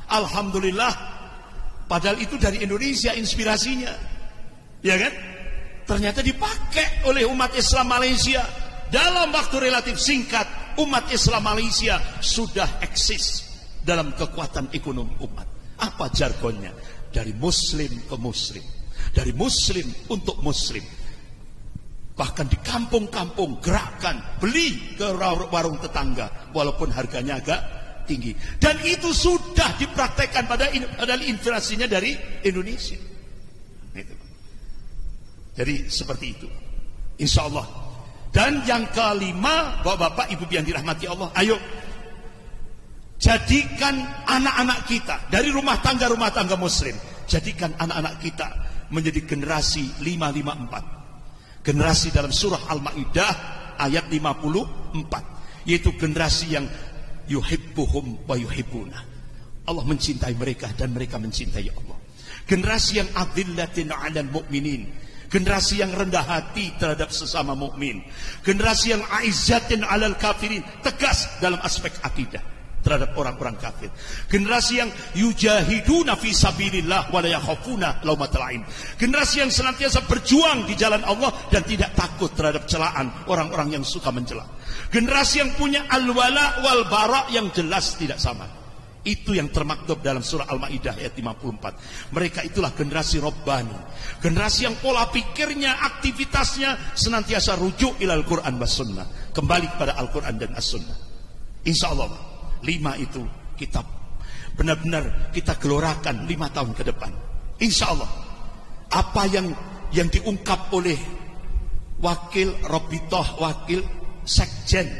Alhamdulillah, padahal itu dari Indonesia inspirasinya, ya kan? Ternyata dipakai oleh umat Islam Malaysia. Dalam waktu relatif singkat, umat Islam Malaysia sudah eksis dalam kekuatan ekonomi umat. Apa jargonnya? Dari muslim ke muslim, dari muslim untuk muslim, Bahkan di kampung-kampung gerakan beli ke warung tetangga walaupun harganya agak tinggi. Dan itu sudah dipraktekkan padahal inflasinya dari Indonesia. Jadi seperti itu, insya Allah. Dan yang kelima, bapak-bapak, ibu yang dirahmati Allah, ayo jadikan anak-anak kita dari rumah tangga muslim, jadikan anak-anak kita menjadi generasi 554. Generasi dalam surah Al-Maidah ayat 54, yaitu generasi yang yuhibbuhum wa yuhibbuna. Allah mencintai mereka dan mereka mencintai Allah. Generasi yang adillatin 'alal mu'minin, generasi yang rendah hati terhadap sesama mukmin. Generasi yang aizzatin 'alal kafirin, tegas dalam aspek akidah terhadap orang-orang kafir. Generasi yang yujahiduna fi sabilillah wa la yakhafuna laumatal laim. Generasi yang senantiasa berjuang di jalan Allah dan tidak takut terhadap celaan orang-orang yang suka mencela. Generasi yang punya al-wala wal bara yang jelas tidak sama. Itu yang termaktub dalam surah Al-Maidah ayat 54. Mereka itulah generasi Rabbani, generasi yang pola pikirnya, aktivitasnya senantiasa rujuk ilal Quran was sunnah, kembali kepada Al-Quran dan As-Sunnah. Insya Allah 5 itu kita benar-benar kita gelorakan 5 tahun ke depan. Insya Allah apa yang diungkap oleh wakil Rabithah, wakil sekjen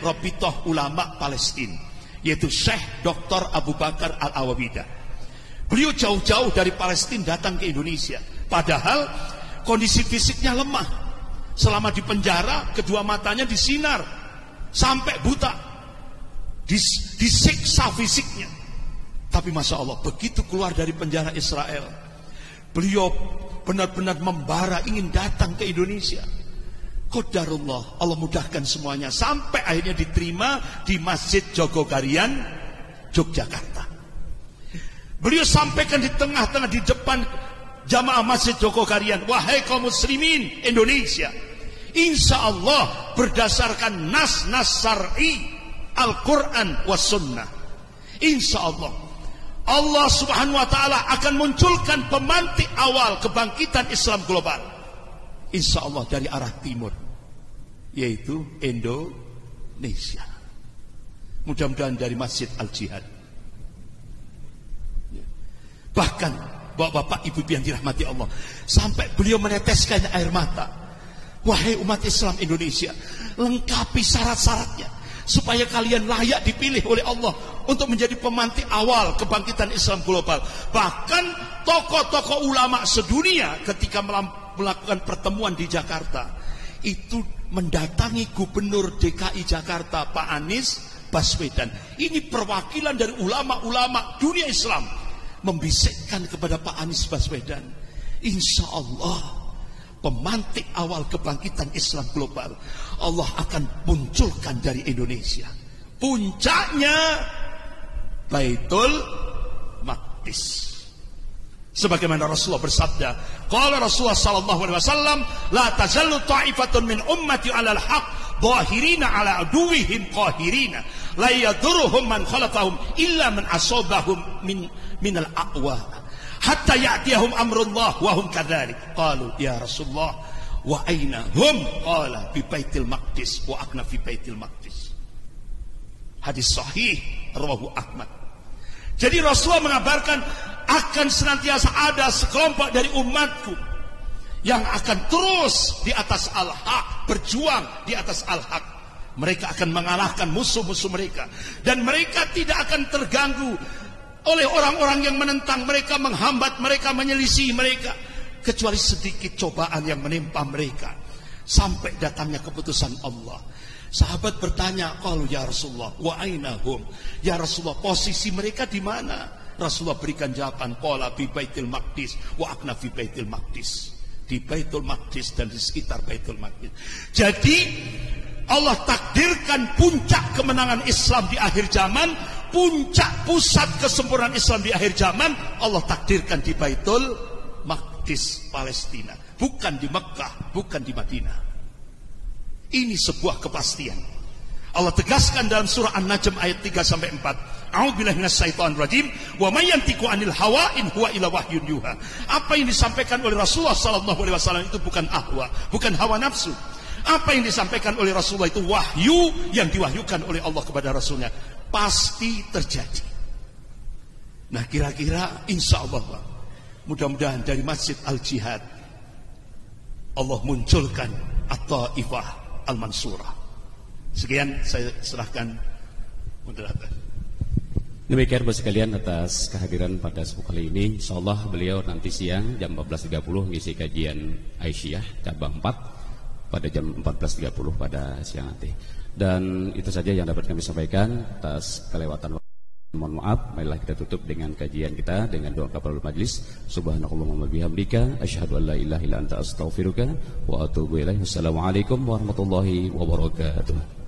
Rabithah Ulama Palestina, yaitu Syekh Dr. Abu Bakar Al-Awabidah. Beliau jauh-jauh dari Palestina datang ke Indonesia, padahal kondisi fisiknya lemah. Selama di penjara, kedua matanya disinar sampai buta, disiksa fisiknya. Tapi Masya Allah, begitu keluar dari penjara Israel, beliau benar-benar membara ingin datang ke Indonesia. Qadarullah, Allah mudahkan semuanya, sampai akhirnya diterima di Masjid Jogokarian, Yogyakarta. Beliau sampaikan di tengah-tengah, di depan jamaah Masjid Jogokarian, wahai kaum muslimin Indonesia, insya Allah berdasarkan nas-nas syar'i Al-Quran was sunnah, insya Allah Allah subhanahu wa ta'ala akan munculkan pemantik awal kebangkitan Islam global, insya Allah dari arah timur, yaitu Indonesia. Mudah-mudahan dari Masjid Al-Jihad. Bahkan bapak-bapak, ibu yang dirahmati Allah, sampai beliau meneteskan air mata, wahai umat Islam Indonesia, lengkapi syarat-syaratnya supaya kalian layak dipilih oleh Allah untuk menjadi pemantik awal kebangkitan Islam global. Bahkan tokoh-tokoh ulama sedunia ketika melakukan pertemuan di Jakarta itu mendatangi Gubernur DKI Jakarta Pak Anies Baswedan. Ini perwakilan dari ulama-ulama dunia Islam membisikkan kepada Pak Anies Baswedan, insya Allah pemantik awal kebangkitan Islam global Allah akan munculkan dari Indonesia. Puncaknya Baitul Maqdis. Sebagaimana Rasulullah bersabda, qala Rasulullah sallallahu alaihi wasallam, la tazallu ta'ifatun min ummati 'alal haqq dhahirina 'ala aduwwihim qahirina la yadurruhum man khalafahum illa man asabahum min al-aqwa hatta ya'tiyahum amrullah wa hum kadzalik. Qalu ya Rasulullah wa aina hum? Qala bi Baitil Maqdis wa akna fi Baitil Maqdis. Hadis sahih rawahu Ahmad. Jadi Rasulullah mengabarkan akan senantiasa ada sekelompok dari umatku yang akan terus di atas al-haq, berjuang di atas al-haq. Mereka akan mengalahkan musuh-musuh mereka, dan mereka tidak akan terganggu oleh orang-orang yang menentang mereka, menghambat mereka, menyelisih mereka, kecuali sedikit cobaan yang menimpa mereka sampai datangnya keputusan Allah. Sahabat bertanya, qalu ya Rasulullah wa aina hum? Ya Rasulullah, posisi mereka di mana? Rasulullah berikan jawaban, qala bi Baitil Maqdis wa akna fi Baitil Maqdis. Di Baitul Maqdis dan di sekitar Baitul Maqdis. Jadi Allah takdirkan puncak kemenangan Islam di akhir zaman, puncak pusat kesempurnaan Islam di akhir zaman Allah takdirkan di Baitul Maqdis Palestina, bukan di Mekah, bukan di Madinah. Ini sebuah kepastian. Allah tegaskan dalam surah An-Najm ayat 3 sampai 4. A'udzubillahi minasyaitonir rajim. Wa may yantiqu 'anil hawa in huwa illa wahyun yuha. Apa yang disampaikan oleh Rasulullah sallallahu alaihi wasallam itu bukan ahwa, bukan hawa nafsu. Apa yang disampaikan oleh Rasulullah itu wahyu yang diwahyukan oleh Allah kepada Rasulnya. Pasti terjadi. Nah, kira-kira insya Allah, mudah-mudahan dari Masjid Al-Jihad Allah munculkan At-Taifah Al-Mansurah. Sekian saya serahkan moderator. Demikian Bapak sekalian atas kehadiran pada subuh kali ini. Insyaallah beliau nanti siang jam 14.30 mengisi kajian Aisyah cabang 4 pada jam 14.30 pada siang nanti. Dan itu saja yang dapat kami sampaikan. Atas kelewatan mohon maaf. Marilah kita tutup dengan kajian kita dengan doa kafaratul majlis. Subhanakallahumma wa bihamdika asyhadu an la ilaha illa anta astaghfiruka wa atubu ilaik. Wassalamualaikum warahmatullahi wabarakatuh.